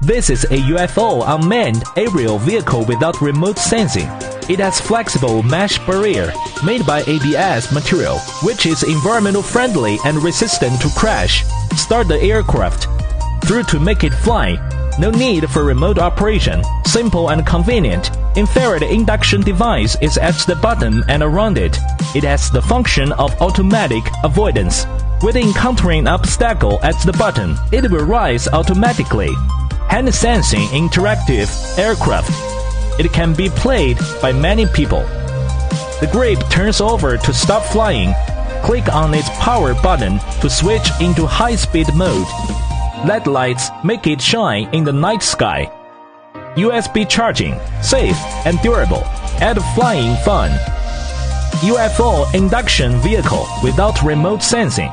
This is a UFO unmanned aerial vehicle without remote sensing. It has flexible mesh barrier made by ABS material, which is environmental friendly and resistant to crash. Start the aircraft. Through to make it fly. No need for remote operation. Simple and convenient. Infrared induction device is at the bottom and around it. It has the function of automatic avoidance. With encountering obstacle at the bottom, it will rise automatically. Hand sensing interactive aircraft. It can be played by many people. The grip turns over to stop flying. Click on its power button to switch into high-speed mode. LED lights make it shine in the night sky. USB charging, safe and durable. Add flying fun. UFO induction vehicle without remote sensing.